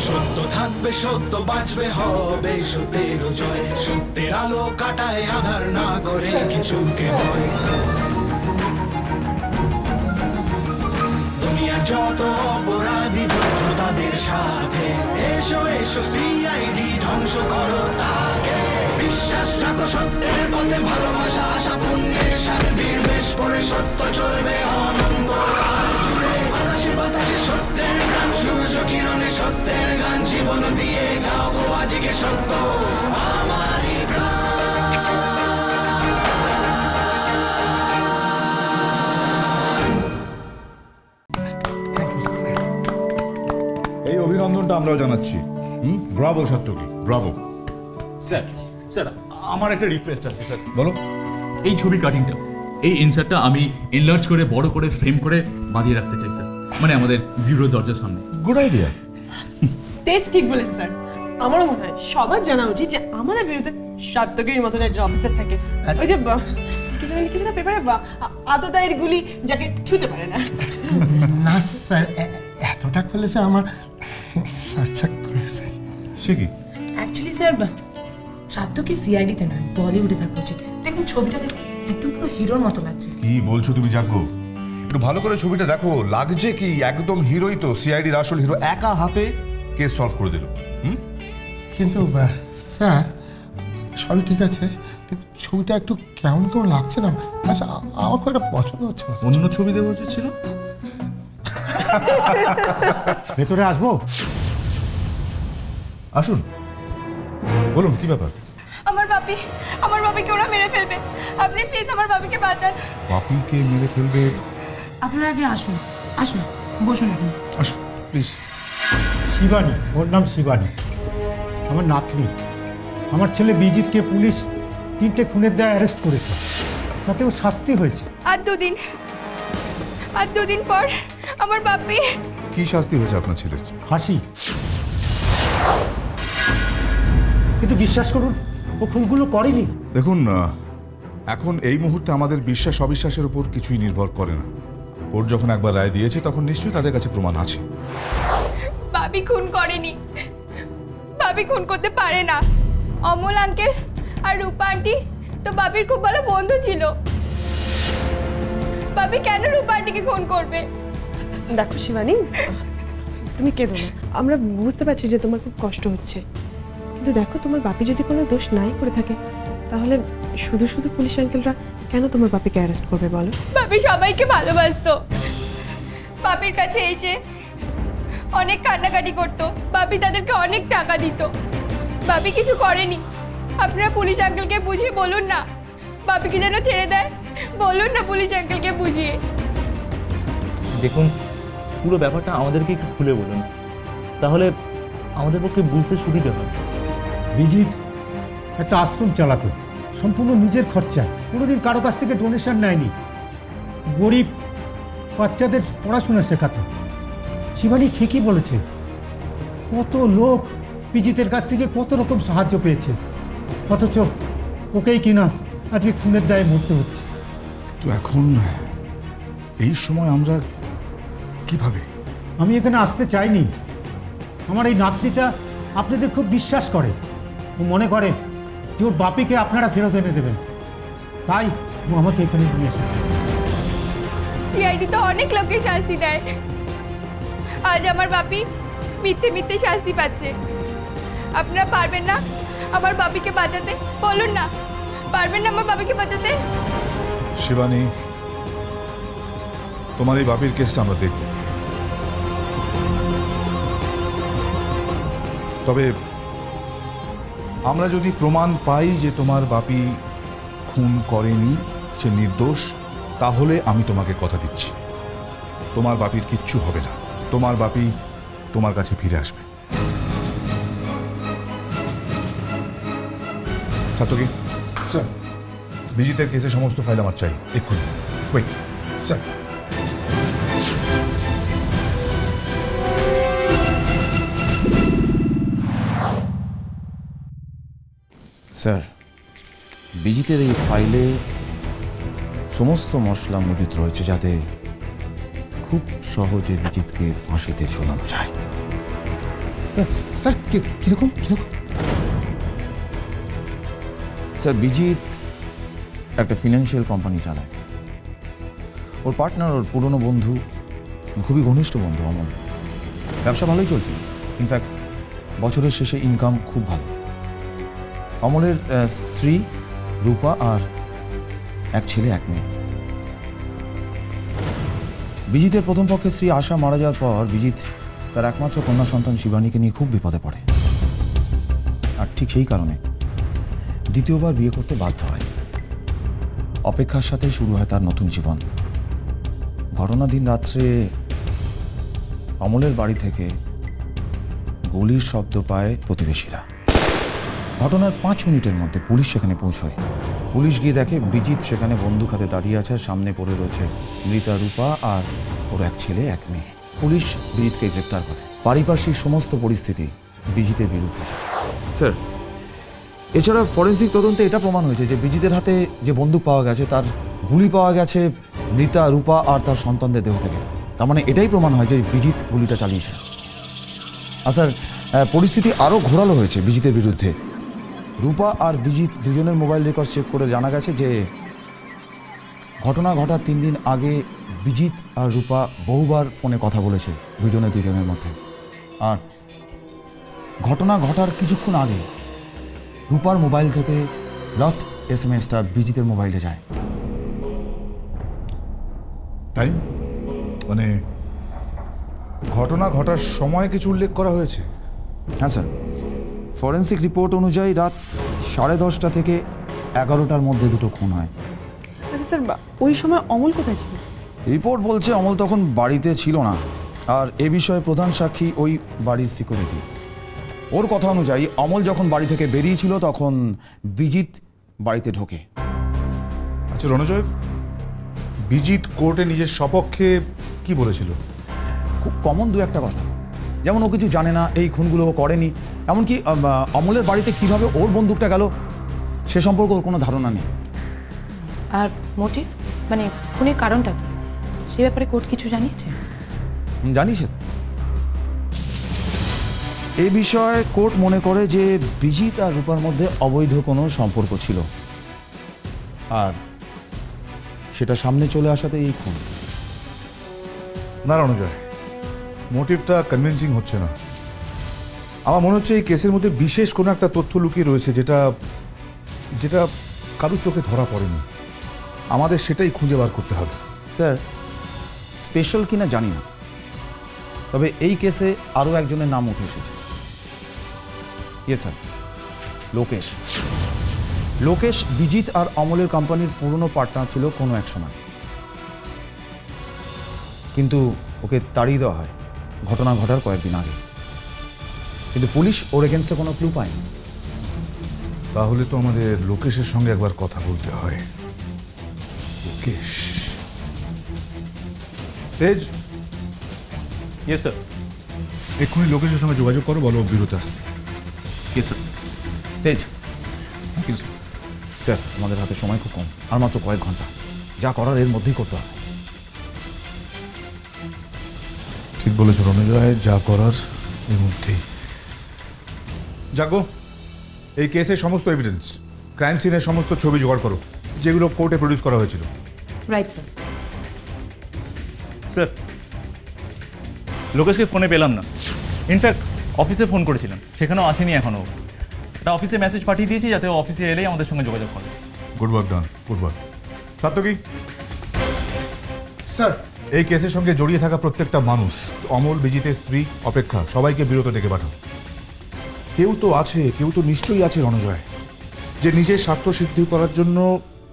সত্য থাকবে, সত্য বাঁচবে, হবে সত্যের জয়। সত্যের আলো কাটায় আধার, না করে কিছুকে ভয়। দুনিয়ার যত অপরাধী যত তাদের সাথে, এসো এসো সিআইডি ধ্বংস করো তাকে। বিশ্বাস রাখো সত্যের পথে, ভালোবাসা আশা পুণ্যের সাথে, বীরবেশ পরে সত্য চলবে অনন্তকাল জুড়ে। আকাশে বাতাসে সত্যের গান, সূর্য কিরণে সত্যের গান। জীবন দিয়ে গাও গো আজকে সত্য আমারই এই অভিনন্দনটা আমরাও জানাচ্ছি। Bravo Satyaki, Bravo. Sir sir আমার একটা রিকোয়েস্ট আছে স্যার। বলো। এই ছবির কাটিংটা, এই ইনসার্টটা আমি এনলার্জ করে বড় করে ফ্রেম করে বাঁধিয়ে রাখতে চাই স্যার, মানে আমাদের ব্যুরোর দরজার সামনে। Good idea. তেজ ঠিক বলেছে স্যার। আমারও মনে হয় সবার জানা উচিত যে আমাদের বিরুদ্ধে সাত্তকীর মতন একজন অফিসার থাকে, ওই যে কিছু না পেপারে আততায়ীর গুলি যাকে ছুঁতে পারে না। না স্যার, এতটা করলে স্যার আমার আচ্ছা করে স্যার। সে কি? অ্যাকচুয়ালি স্যার সাত্তকী সিআইডিতে নয়, বলিউডে থাকা উচিত। দেখুন ছবিটা দেখুন, একদম পুরো হিরোর মতো লাগছে। কি বলছো তুমি যাজ্ঞ? একটু ভালো করে ছবিটা দেখো, লাগছে কি একদম হিরোই তো। সিআইডির আসল হিরো একা হাতে কেস সলভ করে দিল। কিন্তু স্যার সবই ঠিক আছে, কিন্তু ছবিটা একটু কেমন কেমন লাগছে না। আচ্ছা আমার খুব একটা পছন্দ হচ্ছে না। অন্য ছবি দেওয়া উচিত ছিল। ভেতরে আসবো? আসুন, বলুন কি ব্যাপার? আমার বাপিকে ওরা মেরে ফেলবে, আপনি প্লিজ আমার বাপিকে বাঁচান। বাপিকে মেরে ফেলবে? আপনারা আগে আসুন, আসুন বসুন এখানে। আসুন প্লিজ। শিবানী, ওর নাম শিবানী, আমার নাতনি। আমার ছেলে বিজিতকে পুলিশ 3টে খুনের দায়ে অ্যারেস্ট করেছে, তাতে ও শাস্তি হয়েছে। আর দুদিন পর আমার বাপি। কি শাস্তি হয়েছে আপনার ছেলের? ফাঁসি। কিন্তু বিশ্বাস করুন, ও খুনগুলো করেনি। দেখুন, এখন এই মুহূর্তে আমাদের বিশ্বাস অবিশ্বাসের উপর কিছুই নির্ভর করে না। ওর যখন একবার রায় দিয়েছে তখন নিশ্চয়ই তাদের কাছে প্রমাণ আছে। বাপি খুন করেনি, বাপি খুন করতে পারে না। অমল আঙ্কেল আর রূপা আন্টি তো বাপির খুব ভালো বন্ধু ছিল। বাপি কেন রূপা আন্টিকে খুন করবে? দেখো শিবানী, তুমি কেঁদো না, আমরা বুঝতে পারছি যে তোমার খুব কষ্ট হচ্ছে, কিন্তু দেখো তোমার বাপি যদি কোনো দোষ নাই করে থাকে তাহলে শুধু শুধু পুলিশ আঙ্কেলরা কেন তোমার বাপিকে অ্যারেস্ট করবে বলো? বাপি সবাইকে ভালোবাসতো, বাপির কাছে এসে অনেক কান্নাকাটি করতো, বাপি তাদেরকে অনেক টাকা দিত। বাপি কিছু করেনি, আপনারা পুলিশ আঙ্কেলকে বুঝিয়ে বলুন না, বাপিকে যেন ছেড়ে দেয়। বলুন না পুলিশ আঙ্কেলকে বুঝিয়ে। দেখুন, পুরো ব্যাপারটা আমাদেরকে একটু খুলে বলুন, তাহলে আমাদের পক্ষে বুঝতে সুবিধা হয়। বিজিত একটা আশ্রম চালাতো সম্পূর্ণ নিজের খরচায়, কোনোদিন কারো কাছ থেকে ডোনেশন নেয়নি। গরিব বাচ্চাদের পড়াশোনা শেখাতো। শিবানী ঠিকই বলেছে, কত লোক বিজিতের কাছ থেকে কত রকম সাহায্য পেয়েছে, অথচ ওকেই কিনা আজকে খুনের দায়ে মরতে হচ্ছে। তো এখন এই সময় আমরা কিভাবে? আমি এখানে আসতে চাইনি। আমার এই নাতনিটা আপনাদের খুব বিশ্বাস করে, ও মনে করে যে ওর বাপিকে আপনারা ফেরত এনে দেবেন, তাই ও আমাকে এখানে নিয়ে এসেছে। সিআইডি তো অনেক লোককে শাস্তি দেয়, আজ আমার বাপি মিথ্যে মিথ্যে শাস্তি পাচ্ছে। আপনারা পারবেন না আমার বাপিকে বাঁচাতে? বলুন না, পারবেন না আমার বাপিকে বাঁচাতে? শিবানী, তোমার এই বাপির কেসটা আমরা দেখব, তবে আমরা যদি প্রমাণ পাই যে তোমার বাপি খুন করেনি, সে নির্দোষ, তাহলে আমি তোমাকে কথা দিচ্ছি তোমার বাপির কিচ্ছু হবে না, তোমার বাপি তোমার কাছে ফিরে আসবে। সাত্তকী স্যার, বিজিতের কেসে সমস্ত ফাইল আমার চাই এক্ষুনি। Wait sir. স্যার, বিজিতের এই ফাইলে সমস্ত মশলা মজুত রয়েছে, যাতে খুব সহজে বিজিতকে ফাঁসিতে ঝোলানো যায়। স্যার কিরকম কিরকম? স্যার বিজিত একটা ফিনান্সিয়াল কোম্পানি চালায়। ওর পার্টনার, ওর পুরনো বন্ধু, খুবই ঘনিষ্ঠ বন্ধু অমল। ব্যবসা ভালোই চলছে, ইনফ্যাক্ট বছরের শেষে ইনকাম খুব ভালো। অমলের স্ত্রী রূপা আর এক ছেলে এক মেয়ে। বিজিতের প্রথম পক্ষে স্ত্রী আশা মারা যাওয়ার পর বিজিত তার একমাত্র কন্যা সন্তান শিবানীকে নিয়ে খুব বিপদে পড়ে, আর ঠিক সেই কারণে দ্বিতীয়বার বিয়ে করতে বাধ্য হয়। অপেক্ষার সাথে শুরু হয় তার নতুন জীবন। ঘটনার দিন রাত্রে অমলের বাড়ি থেকে গুলির শব্দ পায় প্রতিবেশীরা। ঘটনার 5 মিনিটের মধ্যে পুলিশ সেখানে পৌঁছয়। পুলিশ গিয়ে দেখে বিজিত সেখানে বন্দুক হাতে দাঁড়িয়ে আছে, সামনে পড়ে রয়েছে মৃতা রূপা আর ওর এক ছেলে এক মেয়ে। পুলিশ বিজিতকে গ্রেপ্তার করে। পারিপার্শ্বিক সমস্ত পরিস্থিতি বিজিতের বিরুদ্ধে যায়। স্যার, এছাড়া ফরেন্সিক তদন্তে এটা প্রমাণ হয়েছে যে বিজিতের হাতে যে বন্দুক পাওয়া গেছে তার গুলি পাওয়া গেছে মৃতা রূপা আর তার সন্তানদের দেহ থেকে। তার মানে এটাই প্রমাণ হয় যে বিজিত গুলিটা চালিয়েছে। আর স্যার, পরিস্থিতি আরও ঘোরালো হয়েছে বিজিতের বিরুদ্ধে। রূপা আর বিজিত দুজনের মোবাইল রেকর্ড চেক করে জানা গেছে যে ঘটনা ঘটার 3 দিন আগে বিজিত আর রূপা বহুবার ফোনে কথা বলেছে দুজনের মধ্যে। আর ঘটনা ঘটার কিছুক্ষণ আগে রূপার মোবাইল থেকে লাস্ট SMS-টা বিজিতের মোবাইলে যায়। টাইম মানে ঘটনা ঘটার সময় কিছু উল্লেখ করা হয়েছে? হ্যাঁ স্যার, ফরেন্সিক রিপোর্ট অনুযায়ী রাত 10:30 থেকে 11টার মধ্যে দুটো খুন হয়। আচ্ছা স্যার, ওই সময় অমল কোথায় ছিল? রিপোর্ট বলছে অমল তখন বাড়িতে ছিল না, আর এ বিষয়ে প্রধান সাক্ষী ওই বাড়ির সিকিউরিটি। ওর কথা অনুযায়ী অমল যখন বাড়ি থেকে বেরিয়েছিল তখন বিজিত বাড়িতে ঢোকে। আচ্ছা রণজয়, বিজিত কোর্টে নিজের সপক্ষে কি বলেছিল? খুব কমন দু একটা কথা, যেমন ও কিছু জানে না, এই খুনগুলো ও করেনি, এমনকি অমলের বাড়িতে কিভাবে ওর বন্দুকটা গেল সে সম্পর্কে ওর কোনো ধারণা নেই। আর মোটিভ মানে খুনের কারণটা কি, সে ব্যাপারে কোর্ট কিছু জানিয়েছে? জানিস, এই বিষয়ে কোর্ট মনে করে যে বিজিত আর রূপার মধ্যে অবৈধ কোনো সম্পর্ক ছিল, আর সেটা সামনে চলে আসাতে এই খুন। না রণজয়, মোটিভটা কনভিন্সিং হচ্ছে না। আমার মনে হচ্ছে এই কেসের মধ্যে বিশেষ কোনো একটা তথ্য লুকিয়ে রয়েছে যেটা যেটা কারোর চোখে ধরা পড়েনি। আমাদের সেটাই খুঁজে বার করতে হবে। স্যার, স্পেশাল কিনা জানি না, তবে এই কেসে আরও একজনের নাম উঠে এসেছে। ইয়েস স্যার, লোকেশ বিজিত আর অমলের কোম্পানির পুরনো পার্টনার ছিল কোনো এক সময়, কিন্তু ওকে তাড়িয়ে দেওয়া হয় ঘটনা ঘটার কয়েকদিন আগে। কিন্তু পুলিশ ওর এগেনস্টে কোনো ক্লু পায়নি। তাহলে তো আমাদের লোকেশের সঙ্গে একবার কথা বলতে হয়। লোকেশ, তেজ, ইয়েস স্যার। এক্ষুনি লোকেশের সঙ্গে যোগাযোগ করো, বলো বিরতে আসতে। Yes sir. তেজ, স্যার আমাদের হাতে সময় খুব কম, আর মাত্র কয়েক ঘন্টা। যা করার এর মধ্যেই করতে হবে। ঠিক বলেছ রণজয়, যা করার এর মধ্যেই। জাগো, এই কেসের সমস্ত এভিডেন্স, ক্রাইম সিনের সমস্ত ছবি জোগাড় করো যেগুলো কোর্টে প্রডিউস করা হয়েছিল। Right sir. স্যার, লোকেশকে ফোনে পেলাম না। ইনফ্যাক্ট অফিসে ফোন করেছিলাম, সেখানেও আসেনি এখনও। একটা অফিসে মেসেজ পাঠিয়ে দিয়েছি যাতে ও অফিসে এলেই আমাদের সঙ্গে যোগাযোগ করে। Good work done, good work. Satyaki, sir, এই কেসের সঙ্গে জড়িয়ে থাকা প্রত্যেকটা মানুষ, অমল, বিজিতের স্ত্রী, অপেক্ষা, সবাইকে বিরত ডেকে পাঠাও। কেউ তো আছে, কেউ তো নিশ্চয়ই আছে রণজয়, যে নিজের স্বার্থ সিদ্ধি করার জন্য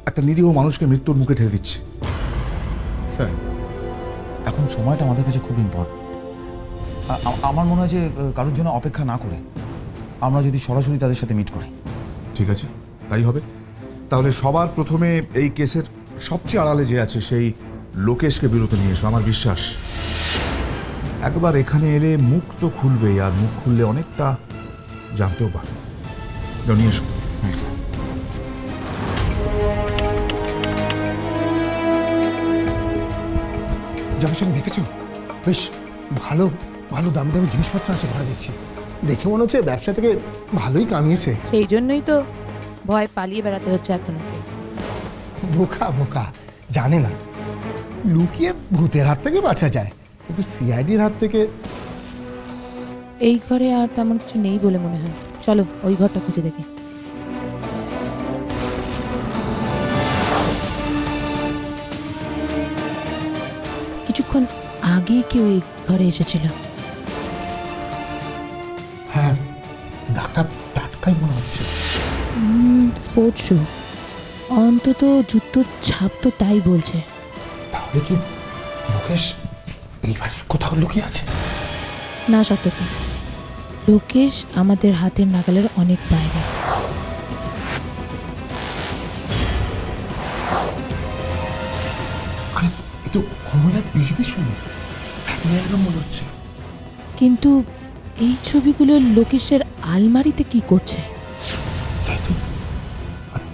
একটা নিরীহ মানুষকে মৃত্যুর মুখে ঠেলে দিচ্ছে। স্যার, এখন সময়টা আমাদের কাছে খুব ইম্পর্টেন্ট। আমার মনে হয় যে কারোর জন্য অপেক্ষা না করে আমরা যদি সরাসরি তাদের সাথে মিট করি। ঠিক আছে, তাই হবে। তাহলে সবার প্রথমে এই কেসের সবচেয়ে আড়ালে যে আছে সেই লোকেশকে বিরত নিয়ে এসো। আমার বিশ্বাস একবার এখানে এলে মুখ তো খুলবেই, আর মুখ খুললে অনেকটা জানতেও পারবে। নিয়ে এসো। আচ্ছা, জামার সঙ্গে দেখেছ, বেশ ভালো ভালো দামি দামি জিনিসপত্র আছে ঘরে দেখছি। দেখে মনে হচ্ছে ব্যবসা থেকে ভালোই কামিয়েছে। সেই জন্যই তো ভয় পালিয়ে বেড়াতে হচ্ছে এখন। বোকা বোকা, জানে না লুকিয়ে ভূতের হাত থেকে বাঁচা যায়, কিন্তু সিআইডির হাত থেকে। এই ঘরে আর তেমন কিছু নেই বলে মনে হয়, চলো ওই ঘরটা খুঁজে দেখি। কিছুক্ষণ আগে কেউ এই ঘরে এসেছিল। হ্যাঁ, দাগটা টাটকাই মনে হচ্ছে। স্পোর্টস শু, অন্তত জুতোর ছাপ তো তাই বলছে। তাহলে কি লোকেশ এই বাড়ির কোথাও লুকিয়ে আছে? না সত্যি, লোকেশ আমাদের হাতের নাগালের অনেক বাইরে। আরে এ তো কমলার বিজেপির সঙ্গে মনে হচ্ছে। কিন্তু এই ছবিগুলো লোকেশের আলমারিতে কি করছে? তাই তো।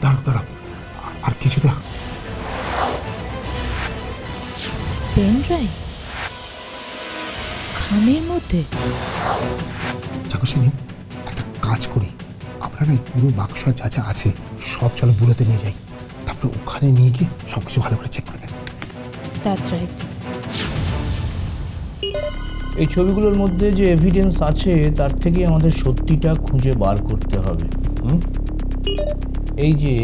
দাঁড়া, আর কিছু দেখ। পেন ড্রাইভ খামের মধ্যে। চাকুশিনী, একটা কাজ করি, আমরা না এই পুরো বাক্স যা যা আছে সব চলো বুড়োতে নিয়ে যাই, তারপরে ওখানে নিয়ে গিয়ে সবকিছু ভালো করে চেক করে নেন। That's right. এই ছবিগুলোর মধ্যে যে এভিডেন্স আছে তার থেকে আমাদের সত্যিটা খুঁজে বার করতে হবে। এই যে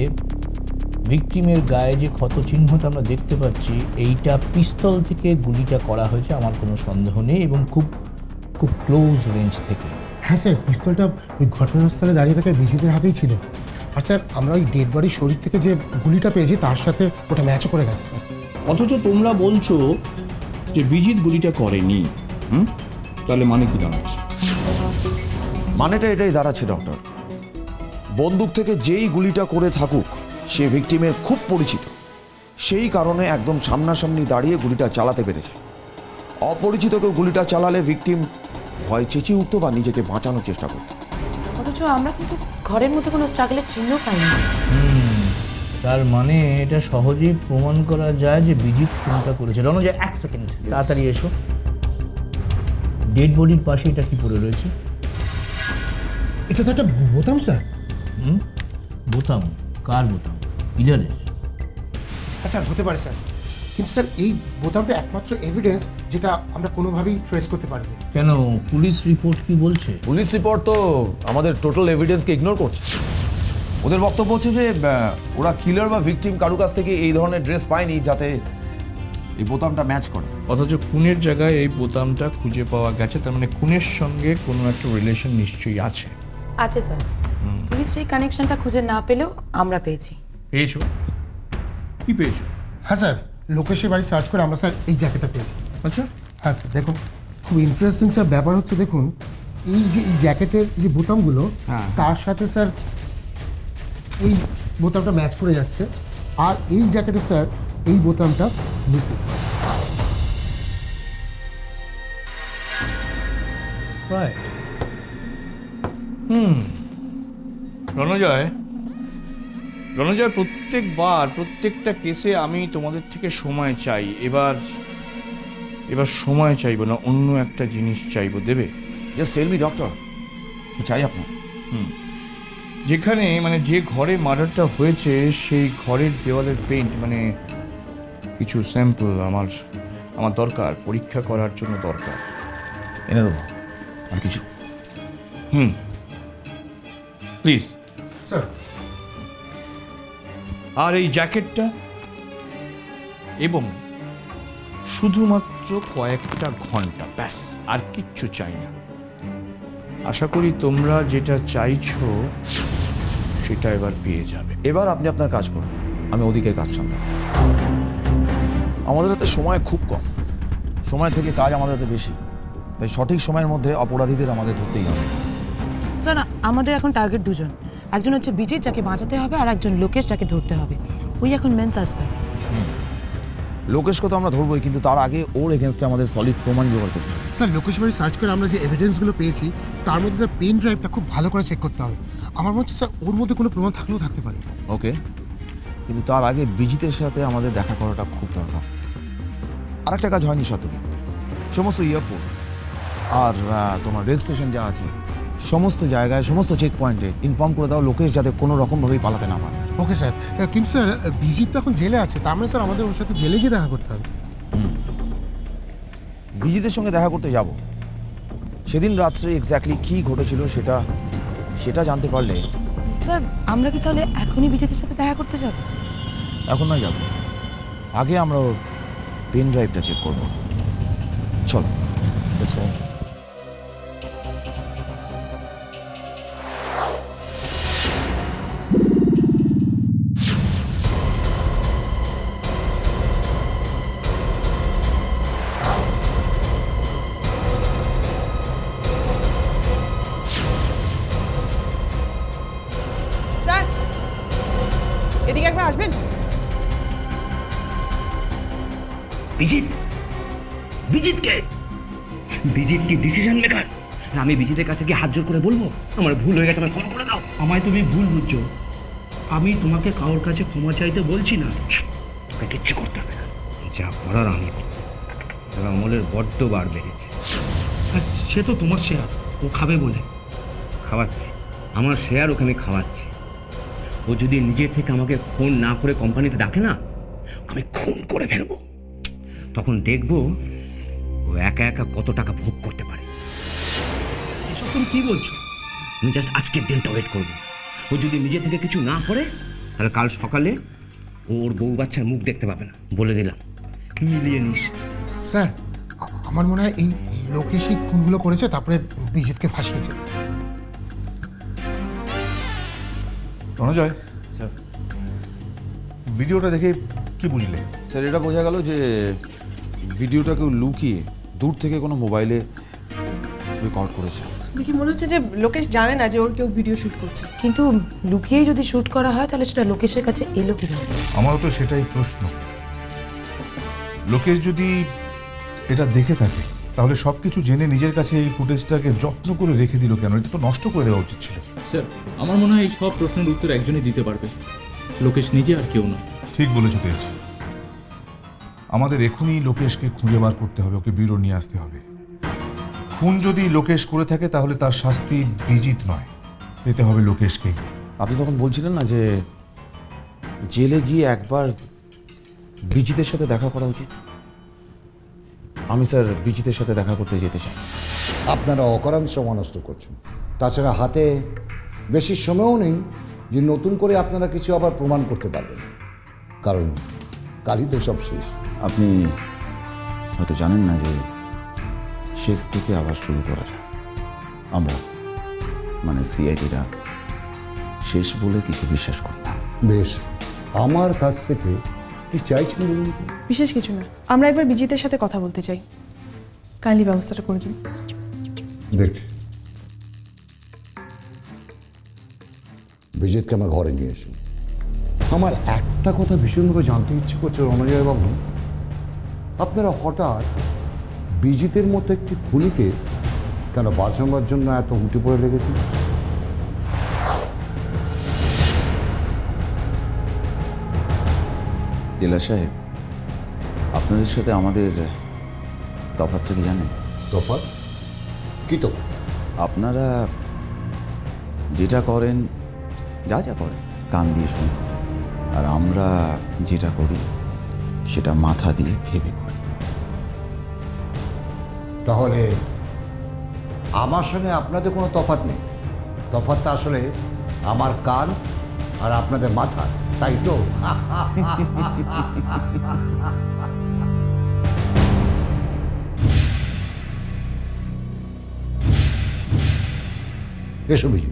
ভিকটিমের গায়ে যে ক্ষত চিহ্নটা আমরা দেখতে পাচ্ছি, এইটা পিস্তল থেকে গুলিটা করা হয়েছে, আমার কোনো সন্দেহ নেই, এবং খুব খুব ক্লোজ রেঞ্জ থেকে। হ্যাঁ স্যার, পিস্তলটা ওই ঘটনাস্থলে দাঁড়িয়ে থাকা বিজিতের হাতেই ছিল। আর স্যার, আমরা ওই ডেড বডির শরীর থেকে যে গুলিটা পেয়েছি তার সাথে ওটা ম্যাচও করে গেছে স্যার। অথচ তোমরা বলছো যে বিজিত গুলিটা করেনি। তাহলে মানে কি দাঁড়াচ্ছে? মানেটা এটাই দাঁড়াচ্ছে ডক্টর, বন্দুক থেকে যেই গুলিটা করে থাকুক সে ভিকটিমের খুব পরিচিত, সেই কারণে একদম সামনাসামনি দাঁড়িয়ে গুলিটা চালাতে পেরেছে। অপরিচিত কেউ গুলিটা চালালে ভিকটিম ভয় চেঁচিয়ে উঠত বা নিজেকে বাঁচানোর চেষ্টা করত। অথচ আমরা কিন্তু ঘরের মধ্যে কোনো স্ট্রাগলের চিহ্ন পাইনি। তার মানে এটা সহজেই প্রমাণ করা যায় যে বিজিত খুনটা করেছে। রণজয়, এক সেকেন্ড, তাড়াতাড়ি এসো। ডেড বডির পাশে এটা কি পড়ে রয়েছে? এটা তো একটা বোতাম স্যার। বোতাম? কার বোতাম? পিলারের? হ্যাঁ স্যার, হতে পারে স্যার, কিন্তু স্যার এই বোতামটা একমাত্র এভিডেন্স যেটা আমরা কোনোভাবেই ট্রেস করতে পারিনি। কেন, পুলিশ রিপোর্ট কি বলছে? পুলিশ রিপোর্ট তো আমাদের টোটাল এভিডেন্সকে ইগনোর করছে। ওদের বক্তব্য হচ্ছে যে ওরা কিলার বা ভিকটিম কারো কাছ থেকে এই ধরনের ড্রেস পায়নি যাতে এই বোতামটা ম্যাচ করে। অথচ খুনের জায়গায় এই বোতামটা খুঁজে পাওয়া গেছে, তার মানে খুনের সঙ্গে কোনো একটা রিলেশন নিশ্চয়ই আছে। আছে স্যার, পুলিশ সেই কানেকশনটা খুঁজে না পেলেও আমরা পেয়েছি। পেয়েছো? কি পেয়েছো? হ্যাঁ স্যার, লোকেশের বাড়ি সার্চ করে আমরা স্যার এই জ্যাকেটটা পেয়েছি। আচ্ছা, হ্যাঁ স্যার, দেখুন খুব ইন্টারেস্টিং স্যার ব্যাপার হচ্ছে, দেখুন এই যে এই জ্যাকেটের যে বোতামগুলো তার সাথে স্যার এই বোতামটা ম্যাচ করে যাচ্ছে, আর এই জ্যাকেটে স্যার এই বোতামটা মিসিং। রণজয়, প্রত্যেকটা কেসে আমি তোমাদের থেকে সময় চাই। এবার সময় চাইবো না, অন্য একটা জিনিস চাইবো, দেবে? জাস্ট টেল মি ডক্টর, কি চাই আপনার? যেখানে মানে যে ঘরে মার্ডারটা হয়েছে সেই ঘরের দেওয়ালের পেইন্ট, মানে কিছু স্যাম্পল আমার দরকার, পরীক্ষা করার জন্য দরকার। এনে দেবো। আর কিছু? Please sir. আর এই জ্যাকেটটা, এবং শুধুমাত্র কয়েকটা ঘন্টা, ব্যাস, আর কিচ্ছু চাই না। আশা করি তোমরা যেটা চাইছো সেটা এবার পেয়ে যাবে। এবার আপনি আপনার কাজ করুন, আমি ওদিকের কাজ সামলাব। আমাদের হাতে সময় খুব কম, সময় থেকে কাজ আমাদের হাতে বেশি, তাই সঠিক সময়ের মধ্যে অপরাধীদের আমাদের ধরতেই হবে। স্যার, আমাদের এখন টার্গেট দুজন, একজন হচ্ছে বিজিত যাকে বাঁচাতে হবে, আর একজন লোকেশ যাকে ধরতে হবে। ওই এখন মেন সাসপেক্ট। লোকেশকে তো আমরা ধরবোই, কিন্তু তার আগে ওর এগেনস্টে আমাদের সলিড প্রমাণ জোগাড় করতে হবে। স্যার, লোকেশ বাড়ি সার্চ করে আমরা যে এভিডেন্সগুলো পেয়েছি তার মধ্যে স্যার পেন ড্রাইভটা খুব ভালো করে চেক করতে হবে। আমার মনে হচ্ছে স্যার ওর মধ্যে কোনো প্রমাণ থাকলেও থাকতে পারে। ওকে, কিন্তু তার আগে বিজিতের সাথে আমাদের দেখা করাটা খুব দরকার। আর একটা কাজ হয়নি সাতুকি, সমস্ত এয়ারপোর্ট আর তোমার রেল স্টেশন যা আছে সমস্ত জায়গায় সমস্ত চেক পয়েন্টে ইনফর্ম করে দাও লোকেশ যাতে কোনো রকমভাবেই পালাতে না পারে। ওকে স্যার, কিন্তু স্যার বিজিত তো এখন জেলে আছে, তার মানে স্যার আমাদের ওর সাথে জেলে গিয়ে দেখা করতে হবে। বিজিতের সঙ্গে দেখা করতে যাব, সেদিন রাত্রে এক্স্যাক্টলি কী ঘটেছিল সেটা জানতে পারলে। স্যার আমরা কি তাহলে এখনই বিজেতের সাথে দেখা করতে যাব? এখন নয়, যাব, আগে আমরা ওর পেন ড্রাইভটা চেক করবো। চলো let's go. স্যার এদিকে একবার আসবেন। বিজিত কে? বিজিত কি ডিসিশন মেকার? আমি বিজিতের কাছে গিয়ে হাত জোর করে বলবো আমার ভুল হয়ে গেছে, আমার ক্ষমা করে দাও? আমায় তুমি ভুল বুঝছো, আমি তোমাকে কারোর কাছে ক্ষমা চাইতে বলছি না। তোকে কিচ্ছু করতে হবে না, যা করার আমি আমলের বড্ড বার বেড়েছে। আর সে তো তোমার শেয়ার, ও খাবে বলে খাওয়াচ্ছি, আমার শেয়ার ওকে আমি খাওয়াচ্ছি। ও যদি নিজের থেকে আমাকে ফোন না করে কোম্পানিতে ডাকে না, আমি খুন করে ফেলবো। তখন দেখবো ও একা একা কত টাকা ভোগ করতে পারে। এসব তুমি কি বলছো? আমি জাস্ট আজকের দিনটা ওয়েট করবো। ও যদি নিজে থেকে কিছু না করে, তাহলে কাল সকালে ওর বউ বাচ্চার মুখ দেখতে পাবে না, বলে দিলাম। মিলিয়ে নিস। স্যার আমার মনে হয় এই লোকেশ এই খুনগুলো করেছে, তারপরে বিজিতকে ফাঁসিয়েছে। রণজয় স্যার, ভিডিওটা দেখে কি বুঝলে? স্যার এটা বোঝা গেল যে ভিডিওটা কেউ লুকিয়ে দূর থেকে কোনো মোবাইলে রেকর্ড করেছে। দেখি মনে হচ্ছে যে লোকেশ জানে না যে ওর কেউ ভিডিও শুট করছে। কিন্তু লুকিয়েই যদি শুট করা হয় তাহলে সেটা লোকেশের কাছে এলো কিভাবে? আমারও তো সেটাই প্রশ্ন। লোকেশ যদি এটা দেখে থাকে তাহলে সব কিছু জেনে নিজের কাছে এই ফুটেজটাকে যত্ন করে রেখে দিল কেন? এটা তো নষ্ট করে দেওয়া উচিত ছিল। স্যার আমার মনে হয় এই সব প্রশ্নের উত্তর একজনই দিতে পারবে, লোকেশ নিজে আর কেউ নয়। ঠিক বলেছো তেজ, আমাদের এখনই লোকেশকে খুঁজে বার করতে হবে, ওকে ব্যুরো নিয়ে আসতে হবে। খুন যদি লোকেশ করে থাকে তাহলে তার শাস্তি বিজিত নয়, পেতে হবে লোকেশকেই। আপনি তখন বলছিলেন না যে জেলে গিয়ে একবার বিজিতের সাথে দেখা করা উচিত। আমি স্যার বিজিতের সাথে দেখা করতে যেতে চাই। আপনারা অকারণ সময় নষ্ট করছেন, তাছাড়া হাতে বেশি সময়ও নেই যে নতুন করে আপনারা কিছু আবার প্রমাণ করতে পারবেন, কারণ কালই তো সব শেষ। আপনি হয়তো জানেন না যে শেষ থেকে আবার শুরু করা যায়। আমরা মানে সিআইডিরা শেষ বলে কিছু বিশ্বাস করি না। বেশ, আমার কাছ থেকে কি চাইছেন বলুন? বিশেষ কিছু না, আমরা একবার বিজিতের সাথে কথা বলতে চাই, কাইন্ডলি ব্যবস্থাটা করে দিন। দেখছি, বিজিতকে আমার ঘরে নিয়ে এসুন। আমার একটা কথা ভীষণভাবে জানতে ইচ্ছে করছে রণজয় বাবু, আপনারা হঠাৎ বিজিতের মতো একটি খুনিকে কেন বাঁচানোর জন্য এত উঠে পড়ে লেগেছে? জেলা সাহেব, আপনাদের সাথে আমাদের তফাৎটা কি জানেন? তফাৎ কি? তো আপনারা যেটা করেন, যা যা করেন কান দিয়ে শুনে, আর আমরা যেটা করি সেটা মাথা দিয়ে ভেবে করি। তাহলে আমার সঙ্গে আপনাদের কোনো তফাৎ নেই। তফাৎটা আসলে আমার কান আর আপনাদের মাথা, তাই তো? এসো বিজু।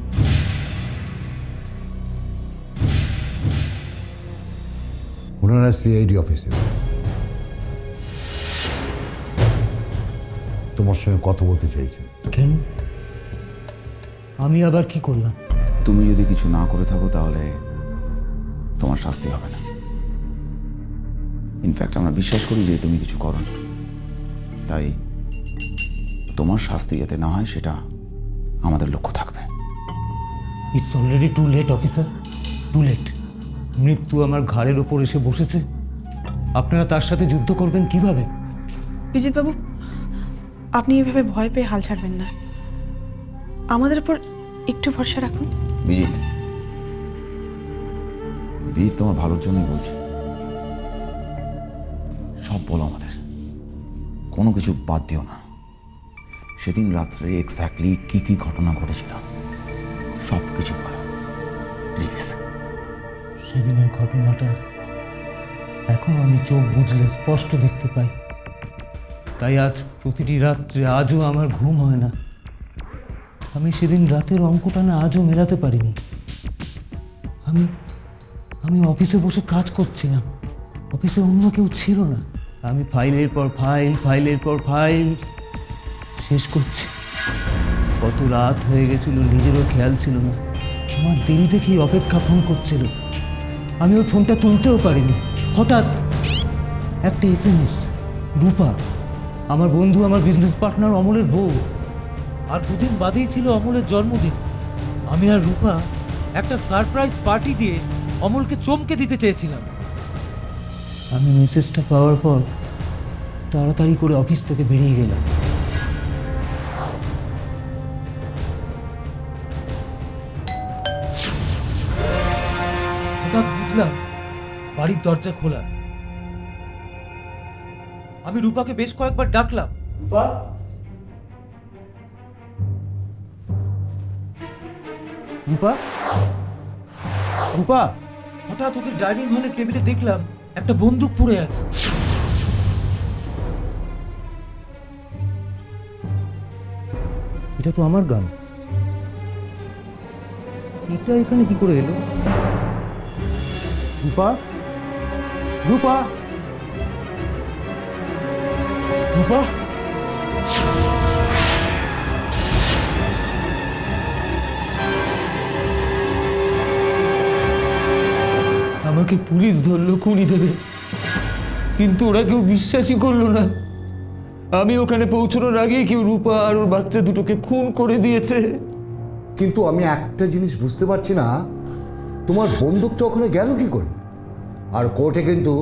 ওনারা সিআইডি অফিসে তোমার সঙ্গে কথা বলতে চাইছেন। কেন? আমি আবার কি করলাম? তুমি যদি কিছু না করে থাকো তাহলে তোমার শাস্তি হবে না। ইনফ্যাক্ট আমরা বিশ্বাস করি যে তুমি কিছু করো না, তাই তোমার শাস্তি যাতে না হয় সেটা আমাদের লক্ষ্য থাকবে। It's already too late officer, too late. মৃত্যু আমার ঘাড়ের ওপর এসে বসেছে, আপনারা তার সাথে যুদ্ধ করবেন কিভাবে? বিজিত বাবু, আপনি এভাবে ভয় পেয়ে হাল ছাড়বেন না। আমাদের উপর একটু ভরসা রাখুন। বিজিত, বিজিত তোমার ভালোর জন্যই বলছি। সব বলো আমাদের, কোনো কিছু বাদ দিও না। সেদিন রাত্রে এক্স্যাক্টলি কি কি ঘটনা ঘটেছিল সব কিছু বলো প্লিজ। সেদিনের ঘটনাটা এখন আমি চোখ বুঝলে স্পষ্ট দেখতে পাই। তাই আজ প্রতিটি রাত্রে আজও আমার ঘুম হয় না। আমি সেদিন রাতের অঙ্কটা না আজও মেলাতে পারিনি। আমি অফিসে বসে কাজ করছিলাম, অফিসে অন্য কেউ ছিল না। আমি ফাইলের পর ফাইল শেষ করছি। কত রাত হয়ে গেছিল নিজেরও খেয়াল ছিল না। আমার দেরি দেখেই অপেক্ষা ফোন করছিল, আমি ওই ফোনটা তুলতেও পারিনি। হঠাৎ একটা SMS, রূপা, আমার বন্ধু, আমার বিজনেস পার্টনার অমলের বউ। আর দুদিন বাদেই ছিল অমলের জন্মদিন। আমি আর রূপা একটা সারপ্রাইজ পার্টি দিয়ে অমলকে চমকে দিতে চেয়েছিলাম। আমি মেসেজটা পাওয়ার পর তাড়াতাড়ি করে অফিস থেকে বেরিয়ে গেলাম। হঠাৎ বুঝলাম বাড়ির দরজা খোলা। আমি রূপাকে বেশ কয়েকবার ডাকলাম, রূপা, রূপা, রূপা। হঠাৎ ওদের ডাইনিং হলের টেবিলে দেখলাম একটা বন্দুক পড়ে আছে। এটা তো আমার গান, এটা এখানে কি করে এলো? রূপা, রূপা, রূপা। আমাকে পুলিশ ধরলো খুনি ভেবে, কিন্তু ওরা কেউ বিশ্বাসই করলো না। আমি ওখানে পৌঁছানোর আগেই কেউ রূপা আর ওর বাচ্চা দুটোকে খুন করে দিয়েছে। কিন্তু আমি একটা জিনিস বুঝতে পারছি না, তোমার বন্দুকটা ওখানে গেল কি করে? আর কোর্টে কিন্তু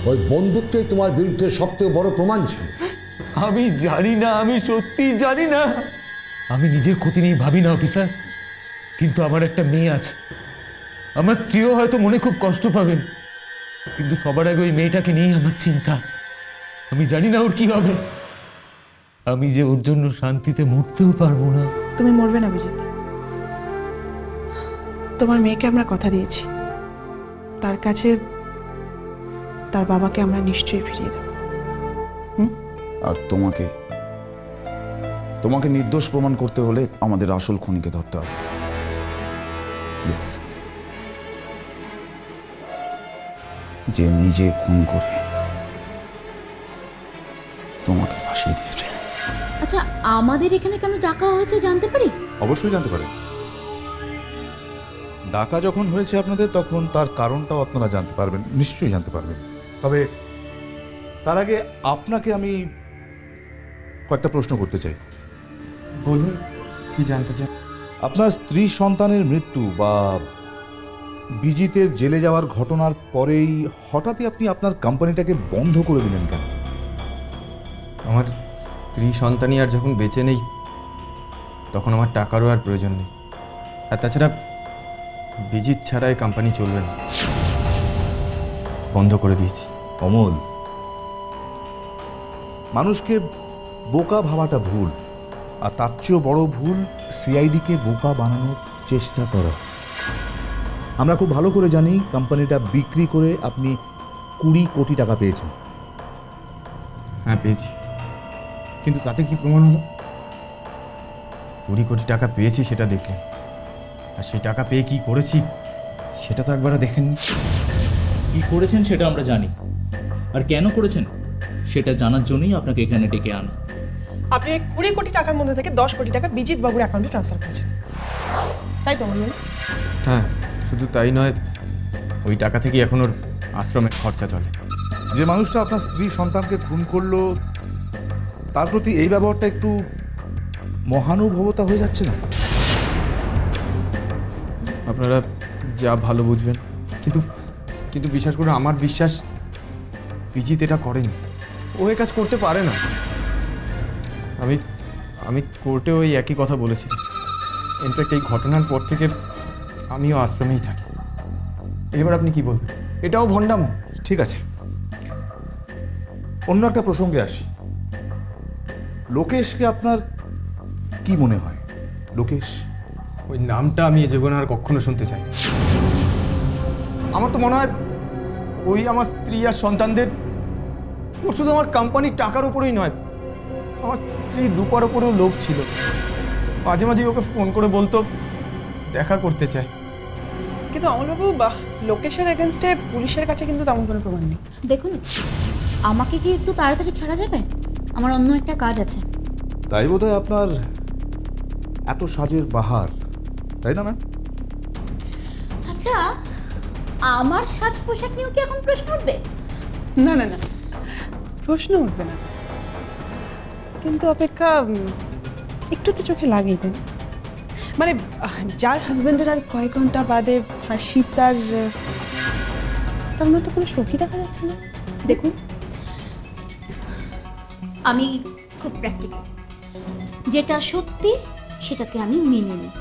ওই বন্দুকটাই তোমার বিরুদ্ধে সবথেকে বড় প্রমাণ ছিল। আমি জানি না, আমি সত্যি জানি না। আমি নিজের ক্ষতি নিয়ে ভাবি না অফিসার, কিন্তু আমার একটা মেয়ে আছে। আমার স্ত্রীও হয়তো মনে খুব কষ্ট পাবেন, কিন্তু সবার আগে ওই মেয়েটাকে নিয়ে আমার চিন্তা। আমি জানি না ওর কি হবে। আমি যে ওর জন্য শান্তিতে মরতেও পারবো না। তুমি মরবে না বিজিত। তোমার মেয়েকে আমরা কথা দিয়েছি, তার কাছে তার বাবাকে আমরা নিশ্চয়ই ফিরিয়ে দেব। আর তোমাকে নির্দোষ প্রমাণ করতে হলে আমাদের আসল খুনিকে ধরতে হবে। Yes. যে নিজে খুন করে তোমাকে ফাঁসিয়ে দিয়েছে। আচ্ছা, আমাদের এখানে কেন ডাকা হয়েছে জানতে পারি? অবশ্যই জানতে পারেন। ডাকা যখন হয়েছে আপনাদের, তখন তার কারণটাও আপনারা জানতে পারবেন, নিশ্চয়ই জানতে পারবেন। তবে তার আগে আপনাকে আমি কয়েকটা প্রশ্ন করতে চাই। বলুন, কি জানতে চাই? আপনার স্ত্রী সন্তানের মৃত্যু বা বিজিতের জেলে যাওয়ার ঘটনার পরেই হঠাৎই আপনি আপনার কোম্পানিটাকে বন্ধ করে দিলেন কেন? আমার স্ত্রী সন্তানই আর যখন বেঁচে নেই, তখন আমার টাকারও আর প্রয়োজন নেই। আর তাছাড়া বিজিত ছাড়া এই কোম্পানি চলবে না, বন্ধ করে দিয়েছি। অমল, মানুষকে বোকা ভাবাটা ভুল, আর তার চেয়েও বড় ভুল সিআইডিকে বোকা বানানোর চেষ্টা করা। আমরা খুব ভালো করে জানি কোম্পানিটা বিক্রি করে আপনি 20 কোটি টাকা পেয়েছেন। হ্যাঁ, পেয়েছি, কিন্তু তাতে কি প্রমাণ হলো? 20 কোটি টাকা পেয়েছি সেটা দেখলেন, আর সেই টাকা পেয়ে কি করেছি সেটা তো একবারও দেখেননি। কি করেছেন সেটা আমরা জানি, আর কেন করেছেন সেটা জানার জন্যই আপনাকে এখানে ডেকে আনা। আপনি 20 কোটি টাকার মধ্যে থেকে 10 কোটি টাকা বিজিত বাবুর অ্যাকাউন্টে ট্রান্সফার করেছেন, তাই তো বলুন? হ্যাঁ, শুধু তাই নয়, ওই টাকা থেকে এখন ওর আশ্রমের খরচা চলে। যে মানুষটা আপনার স্ত্রী সন্তানকে খুন করলো, তার প্রতি এই ব্যবহারটা একটু মহানুভবতা হয়ে যাচ্ছে না? আপনারা যা ভালো বুঝবেন, কিন্তু বিশ্বাস করে আমার বিশ্বাস বিজিত এটা করেনি। ও এ কাজ করতে পারে না। আমি কোর্টে ওই একই কথা বলেছি। ইনফ্যাক্ট এই ঘটনার পর থেকে আমিও আশ্রমেই থাকি। এবার আপনি কি বলবেন? এটাও ভণ্ডামো? ঠিক আছে, অন্য একটা প্রসঙ্গে আসি। লোকেশকে আপনার কি মনে হয়? লোকেশ, ওই নামটা আমি এ জীবনে আর কখনো শুনতে চাই না। আমার তো মনে হয় ওই আমার স্ত্রী আর সন্তানদের, ওর শুধু আমার কোম্পানির টাকার উপরেই নয়, আমার স্ত্রীর রূপার উপরেও লোভ ছিল। মাঝে মাঝে ওকে ফোন করে বলতো দেখা করতে চাই। কিন্তু অমলবাবু, লোকেশের এগেনস্টে পুলিশের কাছে কিন্তু তেমন কোনো প্রমাণ নেই। দেখুন, আমাকে কি একটু তাড়াতাড়ি ছাড়া যাবে? আমার অন্য একটা কাজ আছে। তাই বোধহয় আপনার এত সাজের বাহার, তাই না ম্যাম? আচ্ছা, আমার সাজ পোশাক নিয়েও কি এখন প্রশ্ন উঠবে? না না না, প্রশ্ন উঠবে না, কিন্তু অপেক্ষা একটু তো চোখে লাগেই। দেন মানে যার হাজবেন্ডের আর কয়েক ঘন্টা বাদে ফাঁসি, তার মতো কোনো শোকই দেখা যাচ্ছে না। দেখুন, আমি খুব প্র্যাকটিক্যাল, যেটা সত্যি সেটাকে আমি মেনে নিই।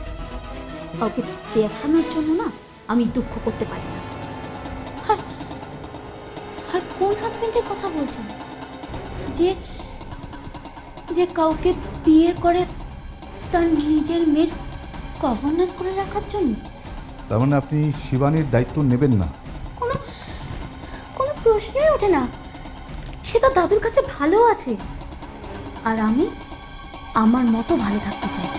কাউকে দেখানোর জন্য না আমি দুঃখ করতে পারি না। আর কোন হাজবেন্ডের কথা বলছেন যে যে কাউকে বিয়ে করে তার নিজের মেয়ের গভর্নেন্স করে রাখার জন্য? তার মানে আপনি শিবানীর দায়িত্ব নেবেন না? কোনো প্রশ্নই ওঠে না। সে তার দাদুর কাছে ভালো আছে, আর আমি আমার মতো ভালো থাকতে চাই।